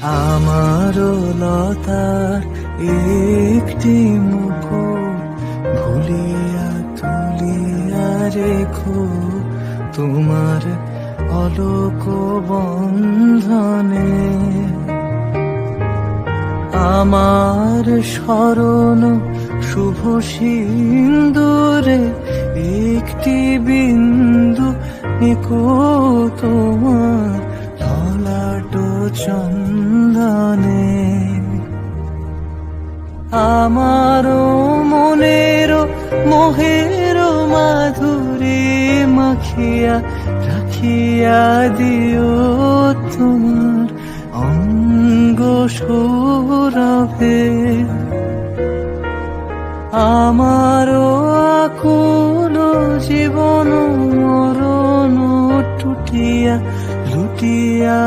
আমারও লতার একটি মুকুট ভুলিয়া তুলিয়া রেখো তোমার অলোক বন্ধনে। আমার স্মরণ শুভ সিন্দুরে একটি বিন্দু নিকো তোমার ললাট চন্দনে। আমারও মনের মোহের মাধুরী মাখিয়া রাখিয়া দিও তোমার অঙ্গ সৌরভে। আমারও আকুল জীবন মরণ টুটিয়া লুটিয়া